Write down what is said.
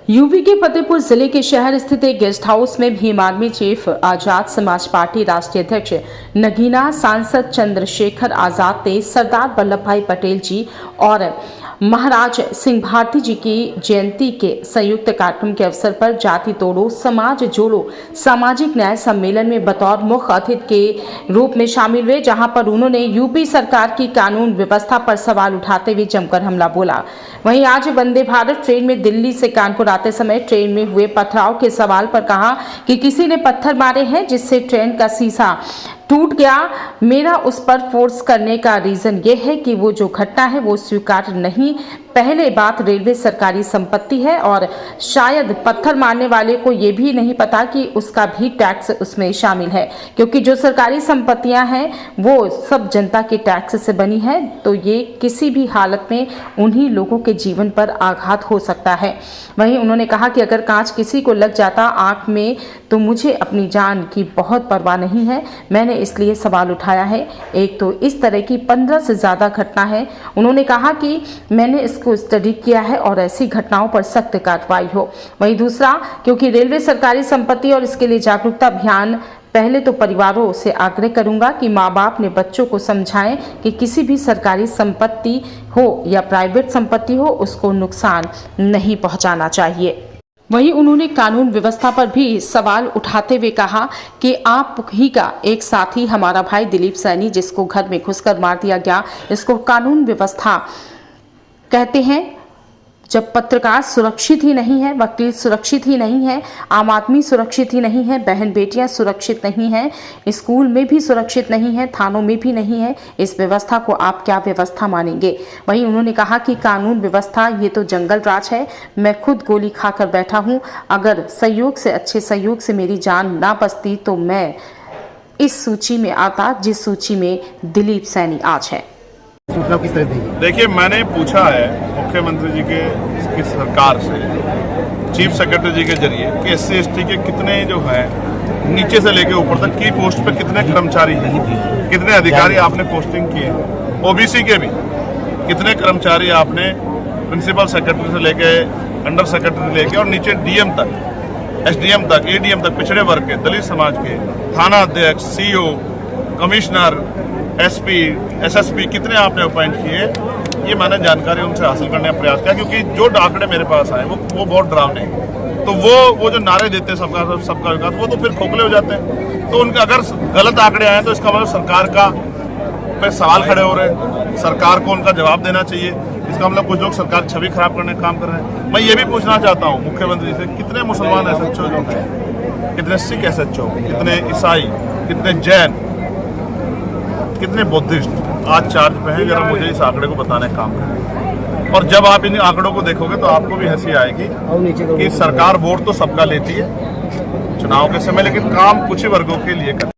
UP के फतेहपुर जिले के शहर स्थित एक गेस्ट हाउस में Bhim army chief, Azad Samaj party राष्ट्रीय अध्यक्ष नगीना, सांसद चंद्रशेखर आजाद ने सरदार वल्लभ भाई पटेल जी और महाराज सिंह भारती जी की जयंती के संयुक्त कार्यक्रम के अवसर पर जाति तोड़ो समाज जोड़ो सामाजिक न्याय सम्मेलन में बतौर मुख्य अतिथि के रूप में शामिल हुए, जहां पर उन्होंने यूपी सरकार की कानून व्यवस्था पर सवाल उठाते हुए जमकर हमला बोला। वहीं आज वंदे भारत ट्रेन में दिल्ली से कानपुर आते समय ट्रेन में हुए पथराव के सवाल पर कहा कि किसी ने पत्थर मारे हैं जिससे ट्रेन का शीशा टूट गया। मेरा उस पर फोर्स करने का रीजन ये है कि वो जो घटना है वो स्वीकार नहीं। पहले बात, रेलवे सरकारी संपत्ति है और शायद पत्थर मारने वाले को ये भी नहीं पता कि उसका भी टैक्स उसमें शामिल है, क्योंकि जो सरकारी संपत्तियां हैं वो सब जनता के टैक्स से बनी है, तो ये किसी भी हालत में उन्हीं लोगों के जीवन पर आघात हो सकता है। वहीं उन्होंने कहा कि अगर कांच किसी को लग जाता आंख में तो मुझे अपनी जान की बहुत परवाह नहीं है, मैंने इसलिए सवाल उठाया है। एक तो इस तरह की 15 से ज़्यादा घटना है। उन्होंने कहा कि मैंने इसको स्टडी किया है और ऐसी घटनाओं पर सख्त कार्रवाई हो। वहीं दूसरा, क्योंकि रेलवे सरकारी संपत्ति और इसके लिए जागरूकता अभियान, पहले तो परिवारों से आग्रह करूंगा कि माँ बाप ने बच्चों को समझाएं कि किसी भी सरकारी संपत्ति हो या प्राइवेट संपत्ति हो उसको नुकसान नहीं पहुंचाना चाहिए। वहीं उन्होंने कानून व्यवस्था पर भी सवाल उठाते हुए कहा कि आप ही का एक साथी हमारा भाई दिलीप सैनी, जिसको घर में घुसकर मार दिया गया, इसको कानून व्यवस्था कहते हैं। जब पत्रकार सुरक्षित ही नहीं है, वकील सुरक्षित ही नहीं है, आम आदमी सुरक्षित ही नहीं है, बहन बेटियां सुरक्षित नहीं हैं, स्कूल में भी सुरक्षित नहीं है, थानों में भी नहीं है, इस व्यवस्था को आप क्या व्यवस्था मानेंगे। वहीं उन्होंने कहा कि कानून व्यवस्था ये तो जंगल राज है। मैं खुद गोली खाकर बैठा हूं। अगर सहयोग से, अच्छे सहयोग से मेरी जान ना बचती तो मैं इस सूची में आता जिस सूची में दिलीप सैनी आज है। सूचना किस तरह देगी? देखिए, मैंने पूछा है मुख्यमंत्री जी की सरकार से, चीफ सेक्रेटरी जी के जरिए कि SC ST के कितने जो है नीचे से लेके ऊपर तक की पोस्ट पे कितने कर्मचारी हैं, कितने अधिकारी आपने पोस्टिंग किए, OBC के भी कितने कर्मचारी आपने प्रिंसिपल सेक्रेटरी से लेके अंडर सेक्रेटरी लेके और नीचे DM तक, SDM तक, ADM तक, पिछड़े वर्ग के, दलित समाज के, थाना अध्यक्ष, CO, कमिश्नर, SP, SSP कितने आपने अपॉइंट किए, ये मैंने जानकारी उनसे हासिल करने का प्रयास किया, क्योंकि जो आंकड़े मेरे पास आए वो बहुत डरावने हैं। तो वो जो नारे देते हैं सबका विकास, वो तो फिर खोखले हो जाते हैं। तो उनके अगर गलत आंकड़े आए तो इसका मतलब सरकार का पे सवाल खड़े हो रहे हैं, सरकार को उनका जवाब देना चाहिए। इसका मतलब कुछ लोग सरकार छवि खराब करने का काम कर रहे हैं। मैं ये भी पूछना चाहता हूँ मुख्यमंत्री से, कितने मुसलमान SHO जो हैं, कितने सिख SHO, कितने ईसाई, कितने जैन, कितने बुद्धिस्ट आज चार्ज पे हैं, जरा मुझे इस आंकड़े को बताने का काम करें। और जब आप इन आंकड़ों को देखोगे तो आपको भी हंसी आएगी कि सरकार वोट तो सबका लेती है चुनाव के समय, लेकिन काम कुछ ही वर्गों के लिए करती है।